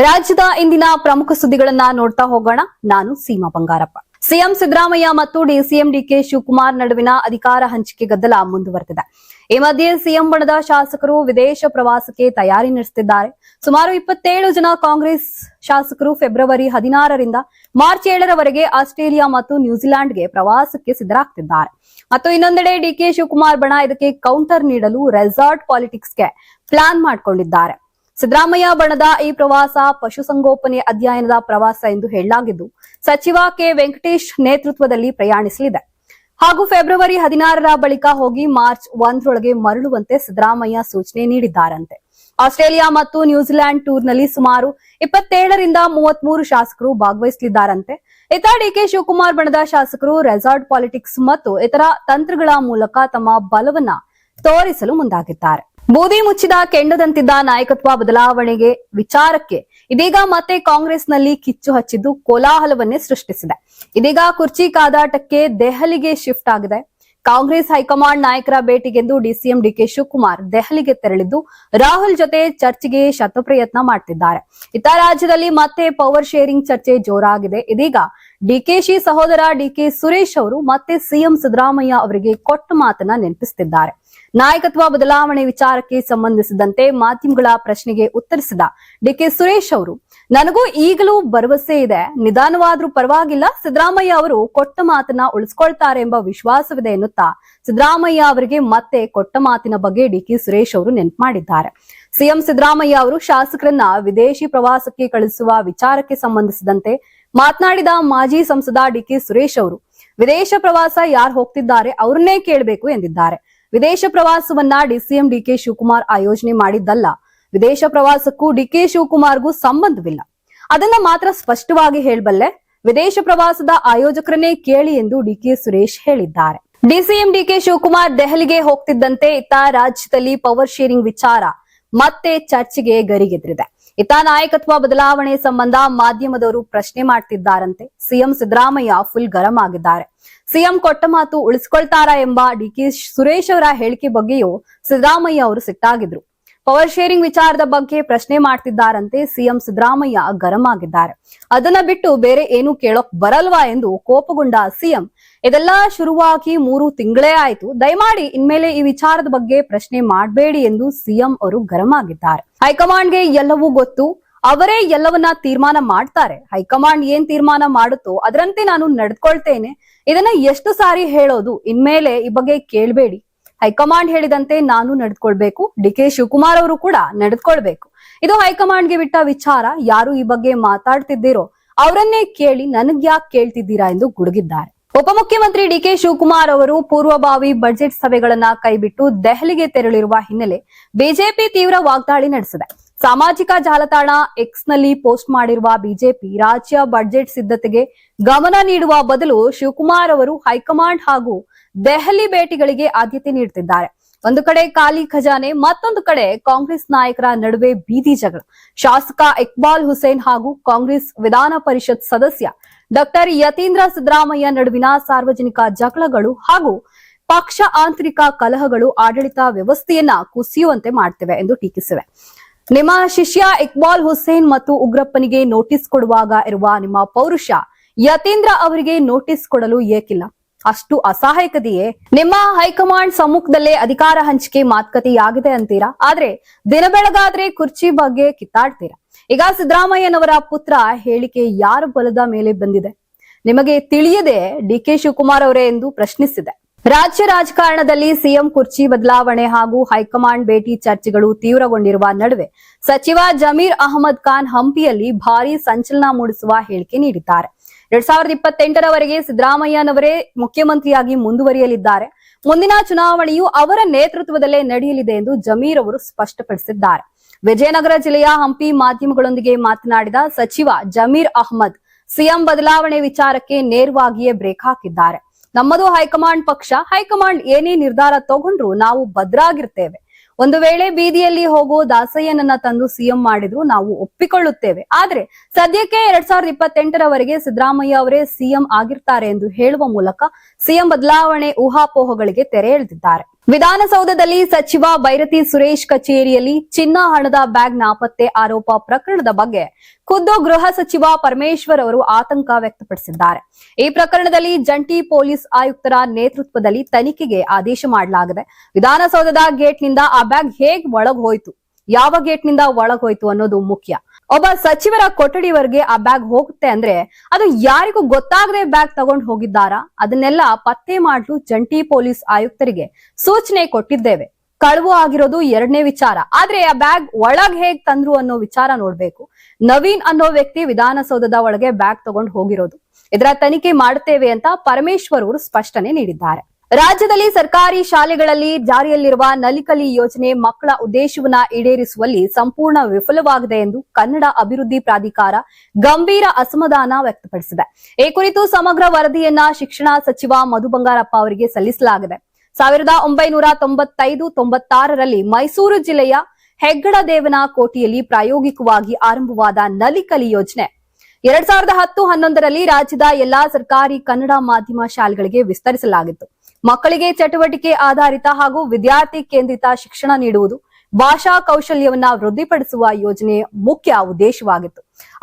ರಾಜ್ಯದ ಇಂದಿನ ಪ್ರಮುಖ ಸುದ್ದಿಗಳನ್ನ ನೋಡ್ತಾ ಹೋಗೋಣ. ನಾನು ಸೀಮಾ ಬಂಗಾರಪ್ಪ. ಸಿಎಂ ಸಿದ್ದರಾಮಯ್ಯ ಮತ್ತು ಡಿಸಿಎಂ ಡಿಕೆ ಶಿವಕುಮಾರ್ ನಡುವಿನ ಅಧಿಕಾರ ಹಂಚಿಕೆ ಗದ್ದಲ ಮುಂದುವರೆದಿದೆ. ಈ ಮಧ್ಯೆ ಸಿಎಂ ಬಣದ ಶಾಸಕರು ವಿದೇಶ ಪ್ರವಾಸಕ್ಕೆ ತಯಾರಿ ನಡೆಸುತ್ತಿದ್ದಾರೆ. ಸುಮಾರು 27 ಜನ ಕಾಂಗ್ರೆಸ್ ಶಾಸಕರು ಫೆಬ್ರವರಿ 16ರಿಂದ ಮಾರ್ಚ್ 7ರವರೆಗೆ ಆಸ್ಟ್ರೇಲಿಯಾ ಮತ್ತು ನ್ಯೂಜಿಲೆಂಡ್ಗೆ ಪ್ರವಾಸಕ್ಕೆ ಸಿದ್ಧರಾಗ್ತಿದ್ದಾರೆ. ಮತ್ತು ಇನ್ನೊಂದೆಡೆ ಡಿಕೆ ಶಿವಕುಮಾರ್ ಬಣ ಇದಕ್ಕೆ ಕೌಂಟರ್ ನೀಡಲು ರೆಸಾರ್ಟ್ ಪಾಲಿಟಿಕ್ಸ್ಗೆ ಪ್ಲಾನ್ ಮಾಡಿಕೊಂಡಿದ್ದಾರೆ. ಸಿದ್ದರಾಮಯ್ಯ ಬಣದ ಈ ಪ್ರವಾಸ ಪಶುಸಂಗೋಪನೆ ಅಧ್ಯಯನದ ಪ್ರವಾಸ ಎಂದು ಹೇಳಲಾಗಿದ್ದು, ಸಚಿವ ಕೆ ವೆಂಕಟೇಶ್ ನೇತೃತ್ವದಲ್ಲಿ ಪ್ರಯಾಣಿಸಲಿದೆ ಹಾಗೂ ಫೆಬ್ರವರಿ 16ರ ಬಳಿಕ ಹೋಗಿ ಮಾರ್ಚ್ 1ರೊಳಗೆ ಮರಳುವಂತೆ ಸಿದ್ದರಾಮಯ್ಯ ಸೂಚನೆ ನೀಡಿದ್ದಾರಂತೆ. ಆಸ್ಟ್ರೇಲಿಯಾ ಮತ್ತು ನ್ಯೂಜಿಲೆಂಡ್ ಟೂರ್ನಲ್ಲಿ ಸುಮಾರು 27ರಿಂದ 33 ಶಾಸಕರು ಭಾಗವಹಿಸಲಿದ್ದಾರಂತೆ. ಇತ ಡಿಕೆ ಶಿವಕುಮಾರ್ ಬಣದ ಶಾಸಕರು ರೆಸಾರ್ಟ್ ಪಾಲಿಟಿಕ್ಸ್ ಮತ್ತು ಇತರ ತಂತ್ರಗಳ ಮೂಲಕ ತಮ್ಮ ಬಲವನ್ನ ತೋರಿಸಲು ಮುಂದಾಗಿದ್ದಾರೆ. ಬೂದಿ ಮುಚ್ಚಿದ ಕೆಂಡದಂತಿದ್ದ ನಾಯಕತ್ವ ಬದಲಾವಣೆಗೆ ವಿಚಾರಕ್ಕೆ ಇದೀಗ ಮತ್ತೆ ಕಾಂಗ್ರೆಸ್ನಲ್ಲಿ ಕಿಚ್ಚು ಹಚ್ಚಿದ್ದು ಕೋಲಾಹಲವನ್ನೇ ಸೃಷ್ಟಿಸಿದೆ. ಇದೀಗ ಕುರ್ಚಿ ಕಾದಾಟಕ್ಕೆ ದೆಹಲಿಗೆ ಶಿಫ್ಟ್ ಆಗಿದೆ. ಕಾಂಗ್ರೆಸ್ ಹೈಕಮಾಂಡ್ ನಾಯಕರ ಭೇಟಿಗೆಂದು ಡಿಸಿಎಂ ಡಿಕೆ ಶಿವಕುಮಾರ್ ದೆಹಲಿಗೆ ತೆರಳಿದ್ದು ರಾಹುಲ್ ಜೊತೆ ಚರ್ಚೆಗೆ ಶತಪ್ರಯತ್ನ ಮಾಡ್ತಿದ್ದಾರೆ. ಇತ್ತ ರಾಜ್ಯದಲ್ಲಿ ಮತ್ತೆ ಪವರ್ ಶೇರಿಂಗ್ ಚರ್ಚೆ ಜೋರಾಗಿದೆ. ಇದೀಗ ಡಿಕೆಶಿ ಸಹೋದರ ಡಿಕೆ ಸುರೇಶ್ ಅವರು ಮತ್ತೆ ಸಿಎಂ ಸಿದ್ದರಾಮಯ್ಯ ಅವರಿಗೆ ಕೊಟ್ಟ ಮಾತನ್ನ ನೆನಪಿಸುತ್ತಿದ್ದಾರೆ. ನಾಯಕತ್ವ ಬದಲಾವಣೆ ವಿಚಾರಕ್ಕೆ ಸಂಬಂಧಿಸಿದಂತೆ ಮಾಧ್ಯಮಗಳ ಪ್ರಶ್ನೆಗೆ ಉತ್ತರಿಸಿದ ಡಿಕೆ ಸುರೇಶ್ ಅವರು, ನನಗೂ ಈಗಲೂ ಭರವಸೆ ಇದೆ, ನಿಧಾನವಾದ್ರೂ ಪರವಾಗಿಲ್ಲ, ಸಿದ್ದರಾಮಯ್ಯ ಅವರು ಕೊಟ್ಟ ಮಾತನ್ನ ಉಳಿಸ್ಕೊಳ್ತಾರೆ ಎಂಬ ವಿಶ್ವಾಸವಿದೆ ಎನ್ನುತ್ತಾ ಸಿದ್ದರಾಮಯ್ಯ ಅವರಿಗೆ ಮತ್ತೆ ಕೊಟ್ಟ ಮಾತಿನ ಬಗ್ಗೆ ಡಿಕೆ ಸುರೇಶ್ ಅವರು ನೆನಪು ಮಾಡಿದ್ದಾರೆ. ಸಿಎಂ ಸಿದ್ದರಾಮಯ್ಯ ಅವರು ಶಾಸಕರನ್ನ ವಿದೇಶಿ ಪ್ರವಾಸಕ್ಕೆ ಕಳಿಸುವ ವಿಚಾರಕ್ಕೆ ಸಂಬಂಧಿಸಿದಂತೆ ಮಾತನಾಡಿದ ಮಾಜಿ ಸಂಸದ ಡಿಕೆ ಸುರೇಶ್ ಅವರು, ವಿದೇಶ ಪ್ರವಾಸ ಯಾರು ಹೋಗ್ತಿದ್ದಾರೆ ಅವ್ರನ್ನೇ ಕೇಳಬೇಕು ಎಂದಿದ್ದಾರೆ. ವಿದೇಶ ಪ್ರವಾಸವನ್ನ ಡಿಸಿಎಂ ಡಿಕೆ ಶಿವಕುಮಾರ್ ಆಯೋಜನೆ ಮಾಡಿದ್ದಲ್ಲ. ವಿದೇಶ ಪ್ರವಾಸಕ್ಕೂ ಡಿಕೆ ಶಿವಕುಮಾರ್ಗೂ ಸಂಬಂಧವಿಲ್ಲ. ಅದನ್ನ ಮಾತ್ರ ಸ್ಪಷ್ಟವಾಗಿ ಹೇಳಬಲ್ಲೆ. ವಿದೇಶ ಪ್ರವಾಸದ ಆಯೋಜಕರನ್ನೇ ಕೇಳಿ ಎಂದು ಡಿಕೆ ಸುರೇಶ್ ಹೇಳಿದ್ದಾರೆ. ಡಿಸಿಎಂ ಡಿಕೆ ಶಿವಕುಮಾರ್ ದೆಹಲಿಗೆ ಹೋಗ್ತಿದ್ದಂತೆ ಇತ್ತ ರಾಜ್ಯದಲ್ಲಿ ಪವರ್ ಶೇರಿಂಗ್ ವಿಚಾರ ಮತ್ತೆ ಚರ್ಚೆಗೆ ಗರಿಗೆದ್ರಿದೆ. ಇತ್ತ ನಾಯಕತ್ವ ಬದಲಾವಣೆ ಸಂಬಂಧ ಮಾಧ್ಯಮದವರು ಪ್ರಶ್ನೆ ಮಾಡ್ತಿದ್ದಾರಂತೆ. ಸಿಎಂ ಸಿದ್ದರಾಮಯ್ಯ ಫುಲ್ ಗರಂ ಆಗಿದ್ದಾರೆ. ಸಿಎಂ ಕೊಟ್ಟ ಮಾತು ಉಳಿಸ್ಕೊಳ್ತಾರಾ ಎಂಬ ಡಿಕೆ ಸುರೇಶ್ ಅವರ ಹೇಳಿಕೆ ಬಗ್ಗೆಯೂ ಸಿದ್ದರಾಮಯ್ಯ ಅವರು ಸಿಟ್ಟಾಗಿದ್ರು. ಪವರ್ ಶೇರಿಂಗ್ ವಿಚಾರದ ಬಗ್ಗೆ ಪ್ರಶ್ನೆ ಮಾಡ್ತಿದ್ದಾರಂತೆ. ಸಿಎಂ ಸಿದ್ದರಾಮಯ್ಯ ಗರಂ ಆಗಿದ್ದಾರೆ. ಅದನ್ನ ಬಿಟ್ಟು ಬೇರೆ ಏನು ಕೇಳೋಕ್ ಬರಲ್ವಾ ಎಂದು ಕೋಪಗೊಂಡ ಸಿಎಂ, ಇದೆಲ್ಲ ಶುರುವಾಗಿ 3 ತಿಂಗಳೇ ಆಯ್ತು, ದಯಮಾಡಿ ಇನ್ಮೇಲೆ ಈ ವಿಚಾರದ ಬಗ್ಗೆ ಪ್ರಶ್ನೆ ಮಾಡಬೇಡಿ ಎಂದು ಸಿಎಂ ಅವರು ಗರಂ ಆಗಿದ್ದಾರೆ. ಹೈಕಮಾಂಡ್ಗೆ ಎಲ್ಲವೂ ಗೊತ್ತು, ಅವರೇ ಎಲ್ಲವನ್ನ ತೀರ್ಮಾನ ಮಾಡ್ತಾರೆ. ಹೈಕಮಾಂಡ್ ಏನ್ ತೀರ್ಮಾನ ಮಾಡುತ್ತೋ ಅದರಂತೆ ನಾನು ನಡೆದುಕೊಳ್ತೇನೆ. ಇದನ್ನ ಎಷ್ಟು ಸಾರಿ ಹೇಳೋದು, ಇನ್ಮೇಲೆ ಈ ಬಗ್ಗೆ ಕೇಳಬೇಡಿ. ಹೈಕಮಾಂಡ್ ಹೇಳಿದಂತೆ ನಾನು ನಡೆದುಕೊಳ್ಬೇಕು, ಡಿಕೆ ಶಿವಕುಮಾರ್ ಅವರು ಕೂಡ ನಡೆದುಕೊಳ್ಬೇಕು. ಇದು ಹೈಕಮಾಂಡ್ಗೆ ಬಿಟ್ಟ ವಿಚಾರ. ಯಾರು ಈ ಬಗ್ಗೆ ಮಾತಾಡ್ತಿದ್ದೀರೋ ಅವರನ್ನೇ ಕೇಳಿ, ನನಗ್ಯಾಕೆ ಕೇಳ್ತಿದ್ದೀರಾ ಎಂದು ಗುಡುಗಿದ್ದಾರೆ. ಉಪಮುಖ್ಯಮಂತ್ರಿ ಡಿಕೆ ಶಿವಕುಮಾರ್ ಅವರು ಪೂರ್ವಭಾವಿ ಬಜೆಟ್ ಸಭೆಗಳನ್ನ ಕೈಬಿಟ್ಟು ದೆಹಲಿಗೆ ತೆರಳಿರುವ ಹಿನ್ನೆಲೆ ಬಿಜೆಪಿ ತೀವ್ರ ವಾಗ್ದಾಳಿ ನಡೆಸಿದೆ. ಸಾಮಾಜಿಕ ಜಾಲತಾಣ ಎಕ್ಸ್ ನಲ್ಲಿ ಪೋಸ್ಟ್ ಮಾಡಿರುವ ಬಿಜೆಪಿ, ರಾಜ್ಯ ಬಜೆಟ್ ಸಿದ್ಧತೆಗೆ ಗಮನ ನೀಡುವ ಬದಲು ಶಿವಕುಮಾರ್ ಅವರು ಹೈಕಮಾಂಡ್ ಹಾಗೂ ದೆಹಲಿ ಭೇಟಿಗಳಿಗೆ ಆದ್ಯತೆ ನೀಡುತ್ತಿದ್ದಾರೆ. ಒಂದು ಕಡೆ ಖಾಲಿ ಖಜಾನೆ, ಮತ್ತೊಂದು ಕಡೆ ಕಾಂಗ್ರೆಸ್ ನಾಯಕರ ನಡುವೆ ಬೀದಿ ಜಗಳ. ಶಾಸಕ ಇಕ್ಬಾಲ್ ಹುಸೇನ್ ಹಾಗೂ ಕಾಂಗ್ರೆಸ್ ವಿಧಾನ ಪರಿಷತ್ ಸದಸ್ಯ ಡಾಕ್ಟರ್ ಯತೀಂದ್ರ ಸಿದ್ದರಾಮಯ್ಯ ನಡುವಿನ ಸಾರ್ವಜನಿಕ ಜಗಳಗಳು ಹಾಗೂ ಪಕ್ಷ ಆಂತರಿಕ ಕಲಹಗಳು ಆಡಳಿತ ವ್ಯವಸ್ಥೆಯನ್ನ ಕುಸಿಯುವಂತೆ ಮಾಡ್ತಿವೆ ಎಂದು ಟೀಕಿಸಿವೆ. ನಿಮ್ಮ ಶಿಷ್ಯ ಇಕ್ಬಾಲ್ ಹುಸೇನ್ ಮತ್ತು ಉಗ್ರಪ್ಪನಿಗೆ ನೋಟಿಸ್ ಕೊಡುವಾಗ ಇರುವ ನಿಮ್ಮ ಪೌರುಷ ಯತೀಂದ್ರ ಅವರಿಗೆ ನೋಟಿಸ್ ಕೊಡಲು ಏಕಿಲ್ಲ? ಅಷ್ಟು ಅಸಹಾಯಕತೆಯೇ? ನಿಮ್ಮ ಹೈಕಮಾಂಡ್ ಸಮ್ಮುಖದಲ್ಲೇ ಅಧಿಕಾರ ಹಂಚಿಕೆ ಮಾತುಕತೆಯಾಗಿದೆ ಅಂತೀರಾ, ಆದ್ರೆ ದಿನ ಬೆಳಗಾದ್ರೆ ಕುರ್ಚಿ ಬಗ್ಗೆ ಕಿತ್ತಾಡ್ತೀರಾ. ಈಗ ಸಿದ್ದರಾಮಯ್ಯನವರ ಪುತ್ರ ಹೇಳಿಕೆ ಯಾರ ಬಲದ ಮೇಲೆ ಬಂದಿದೆ ನಿಮಗೆ ತಿಳಿಯದೆ ಡಿಕೆ ಶಿವಕುಮಾರ್ ಅವರೇ ಎಂದು ಪ್ರಶ್ನಿಸಿದೆ. ರಾಜ್ಯ ರಾಜಕಾರಣದಲ್ಲಿ ಸಿಎಂ ಕುರ್ಚಿ ಬದಲಾವಣೆ ಹಾಗೂ ಹೈಕಮಾಂಡ್ ಭೇಟಿ ಚರ್ಚೆಗಳು ತೀವ್ರಗೊಂಡಿರುವ ನಡುವೆ ಸಚಿವ ಜಮೀರ್ ಅಹಮದ್ ಖಾನ್ ಹಂಪಿಯಲ್ಲಿ ಭಾರೀ ಸಂಚಲನ ಮೂಡಿಸುವ ಹೇಳಿಕೆ ನೀಡಿದ್ದಾರೆ. 2028ರವರೆಗೆ ಸಿದ್ದರಾಮಯ್ಯನವರೇ ಮುಖ್ಯಮಂತ್ರಿಯಾಗಿ ಮುಂದುವರಿಯಲಿದ್ದಾರೆ. ಮುಂದಿನ ಚುನಾವಣೆಯು ಅವರ ನೇತೃತ್ವದಲ್ಲೇ ನಡೆಯಲಿದೆ ಎಂದು ಜಮೀರ್ ಅವರು ಸ್ಪಷ್ಟಪಡಿಸಿದ್ದಾರೆ. ವಿಜಯನಗರ ಜಿಲ್ಲೆಯ ಹಂಪಿ ಮಾಧ್ಯಮಗಳೊಂದಿಗೆ ಮಾತನಾಡಿದ ಸಚಿವ ಜಮೀರ್ ಅಹಮದ್, ಸಿಎಂ ಬದಲಾವಣೆ ವಿಚಾರಕ್ಕೆ ನೇರವಾಗಿಯೇ ಬ್ರೇಕ್ ಹಾಕಿದ್ದಾರೆ. ನಮ್ಮದು ಹೈಕಮಾಂಡ್ ಪಕ್ಷ, ಹೈಕಮಾಂಡ್ ಏನೇ ನಿರ್ಧಾರ ತಗೊಂಡ್ರು ನಾವು ಭದ್ರಾಗಿರ್ತೇವೆ. ಒಂದು ವೇಳೆ ಬೀದಿಯಲ್ಲಿ ಹೋಗೋ ದಾಸಯ್ಯನನ್ನ ತಂದು ಸಿಎಂ ಮಾಡಿದ್ರು ನಾವು ಒಪ್ಪಿಕೊಳ್ಳುತ್ತೇವೆ. ಆದ್ರೆ ಸದ್ಯಕ್ಕೆ 2028ರವರೆಗೆ ಸಿದ್ದರಾಮಯ್ಯ ಅವರೇ ಸಿಎಂ ಆಗಿರ್ತಾರೆ ಎಂದು ಹೇಳುವ ಮೂಲಕ ಸಿಎಂ ಬದಲಾವಣೆ ಊಹಾಪೋಹಗಳಿಗೆ ತೆರೆ ಎಳೆದಿದ್ದಾರೆ. ವಿಧಾನಸೌಧದಲ್ಲಿ ಸಚಿವ ಬೈರತಿ ಸುರೇಶ್ ಕಚೇರಿಯಲ್ಲಿ ಚಿನ್ನ ಹಣದ ಬ್ಯಾಗ್ ನಾಪತ್ತೆ ಆರೋಪ ಪ್ರಕರಣದ ಬಗ್ಗೆ ಖುದ್ದು ಗೃಹ ಸಚಿವ ಪರಮೇಶ್ವರ್ ಅವರು ಆತಂಕ ವ್ಯಕ್ತಪಡಿಸಿದ್ದಾರೆ. ಈ ಪ್ರಕರಣದಲ್ಲಿ ಜಂಟಿ ಪೊಲೀಸ್ ಆಯುಕ್ತರ ನೇತೃತ್ವದಲ್ಲಿ ತನಿಖೆಗೆ ಆದೇಶ ಮಾಡಲಾಗಿದೆ. ವಿಧಾನಸೌಧದ ಗೇಟ್ನಿಂದ ಆ ಬ್ಯಾಗ್ ಹೇಗೆ ಒಳಗ್ ಹೋಯ್ತು, ಯಾವ ಗೇಟ್ನಿಂದ ಒಳಗ್ ಹೋಯ್ತು ಅನ್ನೋದು ಮುಖ್ಯ. ಒಬ್ಬ ಸಚಿವರ ಕೊಠಡಿವರೆಗೆ ಆ ಬ್ಯಾಗ್ ಹೋಗುತ್ತೆ ಅಂದ್ರೆ ಅದು ಯಾರಿಗೂ ಗೊತ್ತಾಗದೆ ಬ್ಯಾಗ್ ತಗೊಂಡು ಹೋಗಿದ್ದಾರಾ? ಅದನ್ನೆಲ್ಲ ಪತ್ತೆ ಮಾಡಲು ಜಂಟಿ ಪೊಲೀಸ್ ಆಯುಕ್ತರಿಗೆ ಸೂಚನೆ ಕೊಟ್ಟಿದ್ದೇವೆ. ಕಳವು ಆಗಿರೋದು ಎರಡನೇ ವಿಚಾರ, ಆದ್ರೆ ಆ ಬ್ಯಾಗ್ ಒಳಗ್ ಹೇಗ್ ತಂದ್ರು ಅನ್ನೋ ವಿಚಾರ ನೋಡ್ಬೇಕು. ನವೀನ್ ಅನ್ನೋ ವ್ಯಕ್ತಿ ವಿಧಾನಸೌಧದ ಒಳಗೆ ಬ್ಯಾಗ್ ತಗೊಂಡು ಹೋಗಿರೋದು. ಇದರ ತನಿಖೆ ಮಾಡುತ್ತೇವೆ ಅಂತ ಪರಮೇಶ್ವರ್ ಅವರು ಸ್ಪಷ್ಟನೆ ನೀಡಿದ್ದಾರೆ. ರಾಜ್ಯದಲ್ಲಿ ಸರ್ಕಾರಿ ಶಾಲೆಗಳಲ್ಲಿ ಜಾರಿಯಲ್ಲಿರುವ ನಲಿಕಲಿ ಯೋಜನೆ ಮಕ್ಕಳ ಉದ್ದೇಶವನ್ನ ಈಡೇರಿಸುವಲ್ಲಿ ಸಂಪೂರ್ಣ ವಿಫಲವಾಗಿದೆ ಎಂದು ಕನ್ನಡ ಅಭಿವೃದ್ಧಿ ಪ್ರಾಧಿಕಾರ ಗಂಭೀರ ಅಸಮಾಧಾನ ವ್ಯಕ್ತಪಡಿಸಿದೆ. ಈ ಕುರಿತು ಸಮಗ್ರ ವರದಿಯನ್ನ ಶಿಕ್ಷಣ ಸಚಿವ ಮಧು ಬಂಗಾರಪ್ಪ ಅವರಿಗೆ ಸಲ್ಲಿಸಲಾಗಿದೆ. 1995-96ರಲ್ಲಿ ಮೈಸೂರು ಜಿಲ್ಲೆಯ ಹೆಗ್ಗಡದೇವನಕೋಟೆಯಲ್ಲಿ ಪ್ರಾಯೋಗಿಕವಾಗಿ ಆರಂಭವಾದ ನಲಿಕಲಿ ಯೋಜನೆ 2010-11ರಲ್ಲಿ ರಾಜ್ಯದ ಎಲ್ಲಾ ಸರ್ಕಾರಿ ಕನ್ನಡ ಮಾಧ್ಯಮ ಶಾಲೆಗಳಿಗೆ ವಿಸ್ತರಿಸಲಾಗಿತ್ತು. ಮಕ್ಕಳಿಗೆ ಚಟುವಟಿಕೆ ಆಧಾರಿತ ಹಾಗೂ ವಿದ್ಯಾರ್ಥಿ ಕೇಂದ್ರಿತ ಶಿಕ್ಷಣ ನೀಡುವುದು, ಭಾಷಾ ಕೌಶಲ್ಯವನ್ನ ವೃದ್ಧಿಪಡಿಸುವ ಯೋಜನೆ ಮುಖ್ಯ ಉದ್ದೇಶವಾಗಿತ್ತು.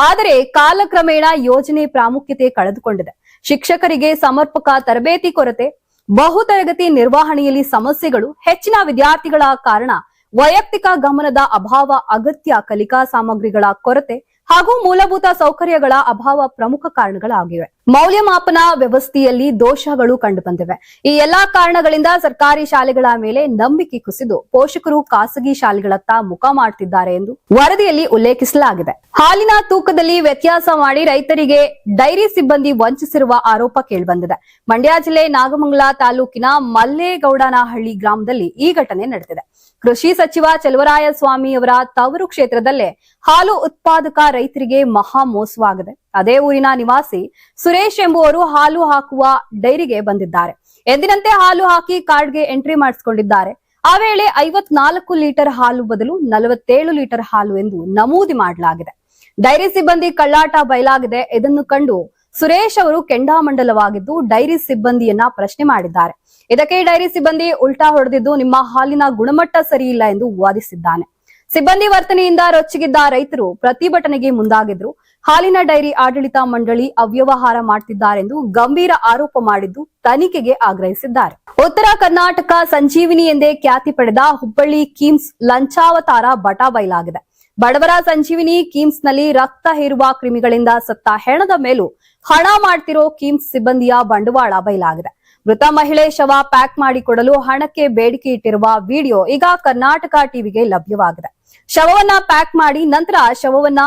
ಆದರೆ ಕಾಲಕ್ರಮೇಣ ಯೋಜನೆ ಪ್ರಾಮುಖ್ಯತೆ ಕಳೆದುಕೊಂಡಿದೆ. ಶಿಕ್ಷಕರಿಗೆ ಸಮರ್ಪಕ ತರಬೇತಿ ಕೊರತೆ, ಬಹುತರಗತಿ ನಿರ್ವಹಣೆಯಲ್ಲಿ ಸಮಸ್ಯೆಗಳು, ಹೆಚ್ಚಿನ ವಿದ್ಯಾರ್ಥಿಗಳ ಕಾರಣ ವೈಯಕ್ತಿಕ ಗಮನದ ಅಭಾವ, ಅಗತ್ಯ ಕಲಿಕಾ ಸಾಮಗ್ರಿಗಳ ಕೊರತೆ ಹಾಗೂ ಮೂಲಭೂತ ಸೌಕರ್ಯಗಳ ಅಭಾವ ಪ್ರಮುಖ ಕಾರಣಗಳಾಗಿವೆ. ಮೌಲ್ಯಮಾಪನ ವ್ಯವಸ್ಥೆಯಲ್ಲಿ ದೋಷಗಳು ಕಂಡುಬಂದಿವೆ. ಈ ಎಲ್ಲಾ ಕಾರಣಗಳಿಂದ ಸರ್ಕಾರಿ ಶಾಲೆಗಳ ಮೇಲೆ ನಂಬಿಕೆ ಕುಸಿದು ಪೋಷಕರು ಖಾಸಗಿ ಶಾಲೆಗಳತ್ತ ಮುಖ ಮಾಡುತ್ತಿದ್ದಾರೆ ಎಂದು ವರದಿಯಲ್ಲಿ ಉಲ್ಲೇಖಿಸಲಾಗಿದೆ. ಹಾಲಿನ ತೂಕದಲ್ಲಿ ವ್ಯತ್ಯಾಸ ಮಾಡಿ ರೈತರಿಗೆ ಡೈರಿ ಸಿಬ್ಬಂದಿ ವಂಚಿಸಿರುವ ಆರೋಪ ಕೇಳಿಬಂದಿದೆ. ಮಂಡ್ಯ ಜಿಲ್ಲೆ ನಾಗಮಂಗಲ ತಾಲೂಕಿನ ಮಲ್ಲೇಗೌಡನಹಳ್ಳಿ ಗ್ರಾಮದಲ್ಲಿ ಈ ಘಟನೆ ನಡೆದಿದೆ. ಕೃಷಿ ಸಚಿವ ಚಲುವರಾಯಸ್ವಾಮಿ ಅವರ ತವರು ಕ್ಷೇತ್ರದಲ್ಲೇ ಹಾಲು ಉತ್ಪಾದಕ ರೈತರಿಗೆ ಮಹಾ ಮೋಸವಾಗಿದೆ. ಅದೇ ಊರಿನ ನಿವಾಸಿ ಸುರೇಶ್ ಎಂಬುವರು ಹಾಲು ಹಾಕುವ ಡೈರಿಗೆ ಬಂದಿದ್ದಾರೆ. ಎಂದಿನಂತೆ ಹಾಲು ಹಾಕಿ ಕಾರ್ಡ್ಗೆ ಎಂಟ್ರಿ ಮಾಡಿಸಿಕೊಂಡಿದ್ದಾರೆ. ಆ ವೇಳೆ 54 ಲೀಟರ್ ಹಾಲು ಬದಲು 47 ಲೀಟರ್ ಹಾಲು ಎಂದು ನಮೂದಿ ಮಾಡಲಾಗಿದೆ. ಡೈರಿ ಸಿಬ್ಬಂದಿ ಕಳ್ಳಾಟ ಬಯಲಾಗಿದೆ. ಇದನ್ನು ಕಂಡು ಸುರೇಶ್ ಅವರು ಕೆಂಡಾಮಂಡಲವಾಗಿದ್ದು ಡೈರಿ ಸಿಬ್ಬಂದಿಯನ್ನ ಪ್ರಶ್ನೆ ಮಾಡಿದ್ದಾರೆ. ಇದಕ್ಕೆ ಡೈರಿ ಸಿಬ್ಬಂದಿ ಉಲ್ಟಾ ಹೊಡೆದಿದ್ದು ನಿಮ್ಮ ಹಾಲಿನ ಗುಣಮಟ್ಟ ಸರಿಯಿಲ್ಲ ಎಂದು ವಾದಿಸಿದ್ದಾನೆ. ಸಿಬ್ಬಂದಿ ವರ್ತನೆಯಿಂದ ರೊಚ್ಚಿಗಿದ್ದ ರೈತರು ಪ್ರತಿಭಟನೆಗೆ ಮುಂದಾಗಿದ್ರು. ಹಾಲಿನ ಡೈರಿ ಆಡಳಿತ ಮಂಡಳಿ ಅವ್ಯವಹಾರ ಮಾಡುತ್ತಿದ್ದಾರೆಂದು ಗಂಭೀರ ಆರೋಪ ಮಾಡಿದ್ದು ತನಿಖೆಗೆ ಆಗ್ರಹಿಸಿದ್ದಾರೆ. ಉತ್ತರ ಕರ್ನಾಟಕ ಸಂಜೀವಿನಿ ಎಂದೇ ಖ್ಯಾತಿ ಪಡೆದ ಹುಬ್ಬಳ್ಳಿ ಕಿಮ್ಸ್ ಲಂಚಾವತಾರ ಬಟಾ ಬಯಲಾಗಿದೆ. ಬಡವರ ಸಂಜೀವಿನಿ ಕಿಮ್ಸ್ ನಲ್ಲಿ ರಕ್ತ ಹೀರುವ ಕ್ರಿಮಿಗಳಿಂದ ಸತ್ತ ಹೆಣದ ಮೇಲೂ ಹಣ ಮಾಡ್ತಿರೋ ಕಿಮ್ಸ್ ಸಿಬ್ಬಂದಿಯ ಬಂಡವಾಳ ಬಯಲಾಗಿದೆ. ಮೃತ ಮಹಿಳೆ ಶವ ಪ್ಯಾಕ್ ಮಾಡಿಕೊಡಲು ಹಣಕ್ಕೆ ಬೇಡಿಕೆ ಇಟ್ಟಿರುವ ವಿಡಿಯೋ ಈಗ ಕರ್ನಾಟಕ ಟಿವಿಗೆ ಲಭ್ಯವಾಗಿದೆ. ಶವವನ್ನ ಪ್ಯಾಕ್ ಮಾಡಿ ನಂತರ ಶವವನ್ನ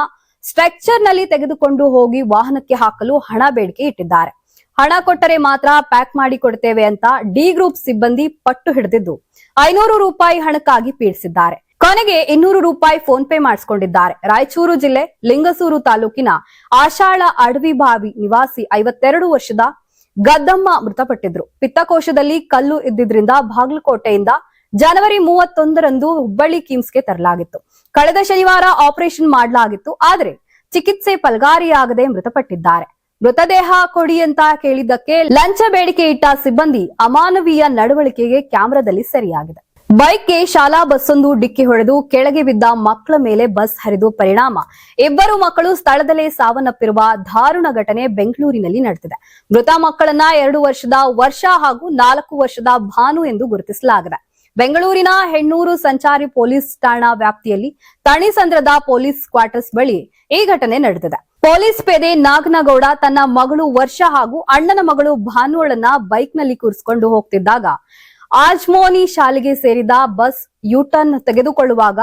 ಸ್ಟ್ರೆಕ್ಚರ್ ನಲ್ಲಿ ತೆಗೆದುಕೊಂಡು ಹೋಗಿ ವಾಹನಕ್ಕೆ ಹಾಕಲು ಹಣ ಬೇಡಿಕೆ ಇಟ್ಟಿದ್ದಾರೆ. ಹಣ ಕೊಟ್ಟರೆ ಮಾತ್ರ ಪ್ಯಾಕ್ ಮಾಡಿ ಕೊಡ್ತೇವೆ ಅಂತ ಡಿ ಗ್ರೂಪ್ ಸಿಬ್ಬಂದಿ ಪಟ್ಟು ಹಿಡಿದಿದ್ದು 500 ರೂಪಾಯಿ ಹಣಕ್ಕಾಗಿ ಪೀಡಿಸಿದ್ದಾರೆ. ಕೊನೆಗೆ 200 ರೂಪಾಯಿ ಫೋನ್ ಪೇ ಮಾಡಿಸಿಕೊಂಡಿದ್ದಾರೆ. ರಾಯಚೂರು ಜಿಲ್ಲೆ ಲಿಂಗಸೂರು ತಾಲೂಕಿನ ಆಶಾಳ ಅಡವಿಬಾವಿ ನಿವಾಸಿ 52 ವರ್ಷದ ಗದ್ದಮ್ಮ ಮೃತಪಟ್ಟಿದ್ರು. ಪಿತ್ತಕೋಶದಲ್ಲಿ ಕಲ್ಲು ಇದ್ದಿದ್ರಿಂದ ಬಾಗಲಕೋಟೆಯಿಂದ ಜನವರಿ 31ರಂದು ಹುಬ್ಬಳ್ಳಿ ಕಿಮ್ಸ್ಗೆ ತರಲಾಗಿತ್ತು. ಕಳೆದ ಶನಿವಾರ ಆಪರೇಷನ್ ಮಾಡಲಾಗಿತ್ತು. ಆದರೆ ಚಿಕಿತ್ಸೆ ಫಲಕಾರಿಯಾಗದೆ ಮೃತಪಟ್ಟಿದ್ದಾರೆ. ಮೃತದೇಹ ಕೊಡಿ ಅಂತ ಕೇಳಿದ್ದಕ್ಕೆ ಲಂಚ ಬೇಡಿಕೆ ಇಟ್ಟ ಸಿಬ್ಬಂದಿ ಅಮಾನವೀಯ ನಡವಳಿಕೆಗೆ ಕ್ಯಾಮೆರಾದಲ್ಲಿ ಸೆರೆಯಾಗಿದೆ. ಬೈಕ್ಗೆ ಶಾಲಾ ಬಸ್ಸೊಂದು ಡಿಕ್ಕಿ ಹೊಡೆದು ಕೆಳಗೆ ಬಿದ್ದ ಮಕ್ಕಳ ಮೇಲೆ ಬಸ್ ಹರಿದು ಪರಿಣಾಮ 2 ಮಕ್ಕಳು ಸ್ಥಳದಲ್ಲೇ ಸಾವನ್ನಪ್ಪಿರುವ ದಾರುಣ ಘಟನೆ ಬೆಂಗಳೂರಿನಲ್ಲಿ ನಡೆದಿದೆ. ಮೃತ ಮಕ್ಕಳನ್ನ 2 ವರ್ಷದ ವರ್ಷ ಹಾಗೂ 4 ವರ್ಷದ ಭಾನು ಎಂದು ಗುರುತಿಸಲಾಗಿದೆ. ಬೆಂಗಳೂರಿನ ಹೆಣ್ಣೂರು ಸಂಚಾರಿ ಪೊಲೀಸ್ ಠಾಣಾ ವ್ಯಾಪ್ತಿಯಲ್ಲಿ ತಣಿಸಂದ್ರದ ಪೊಲೀಸ್ ಕ್ವಾರ್ಟರ್ಸ್ ಬಳಿ ಈ ಘಟನೆ ನಡೆದಿದೆ. ಪೊಲೀಸ್ ಪೇದೆ ನಾಗನಗೌಡ ತನ್ನ ಮಗಳು ವರ್ಷ ಹಾಗೂ ಅಣ್ಣನ ಮಗಳು ಭಾನುವಳನ್ನ ಬೈಕ್ನಲ್ಲಿ ಕೂರಿಸಿಕೊಂಡು ಹೋಗ್ತಿದ್ದಾಗ ಆಜ್ಮೋನಿ ಶಾಲೆಗೆ ಸೇರಿದ ಬಸ್ ಯೂಟರ್ನ್ ತೆಗೆದುಕೊಳ್ಳುವಾಗ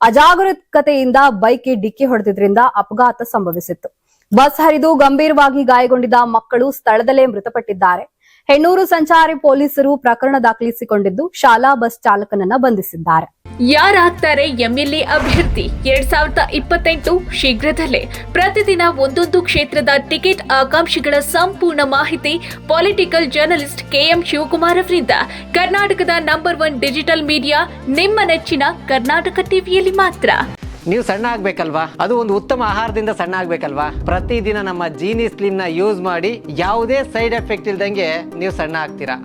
ಅಜಾಗರೂಕತೆಯಿಂದ ಬೈಕ್ಗೆ ಡಿಕ್ಕಿ ಹೊಡೆದಿದ್ರಿಂದ ಅಪಘಾತ ಸಂಭವಿಸಿತ್ತು. ಬಸ್ ಹರಿದು ಗಂಭೀರವಾಗಿ ಗಾಯಗೊಂಡಿದ್ದ ಮಕ್ಕಳು ಸ್ಥಳದಲ್ಲೇ ಮೃತಪಟ್ಟಿದ್ದಾರೆ. ಹೆಣ್ಣೂರು ಸಂಚಾರಿ ಪೊಲೀಸರು ಪ್ರಕರಣ ದಾಖಲಿಸಿಕೊಂಡಿದ್ದು ಶಾಲಾ ಬಸ್ ಚಾಲಕನನ್ನ ಬಂಧಿಸಿದ್ದಾರೆ. ಯಾರಾಗ್ತಾರೆ ಎಂಎಲ್ಎ ಅಭ್ಯರ್ಥಿ 2028 ಶೀಘ್ರದಲ್ಲೇ. ಪ್ರತಿದಿನ ಒಂದೊಂದು ಕ್ಷೇತ್ರದ ಟಿಕೆಟ್ ಆಕಾಂಕ್ಷಿಗಳ ಸಂಪೂರ್ಣ ಮಾಹಿತಿ ಪೊಲಿಟಿಕಲ್ ಜರ್ನಲಿಸ್ಟ್ ಕೆಎಂ ಶಿವಕುಮಾರ್ ಅವರಿಂದ. ಕರ್ನಾಟಕದ ನಂಬರ್ 1 ಡಿಜಿಟಲ್ ಮೀಡಿಯಾ ನಿಮ್ಮ ನೆಚ್ಚಿನ ಕರ್ನಾಟಕ ಟಿವಿಯಲ್ಲಿ ಮಾತ್ರ. ನೀವು ಸಣ್ಣ ಆಗ್ಬೇಕಲ್ವಾ? ಅದು ಒಂದು ಉತ್ತಮ ಆಹಾರದಿಂದ ಸಣ್ಣ ಆಗ್ಬೇಕಲ್ವಾ? ಪ್ರತಿದಿನ ನಮ್ಮ ಜೀನಿ ಸ್ಲಿಮ್ ನ ಯೂಸ್ ಮಾಡಿ ಯಾವುದೇ ಸೈಡ್ ಎಫೆಕ್ಟ್ ಇಲ್ದಂಗೆ ನೀವು ಸಣ್ಣ ಆಗ್ತೀರಾ.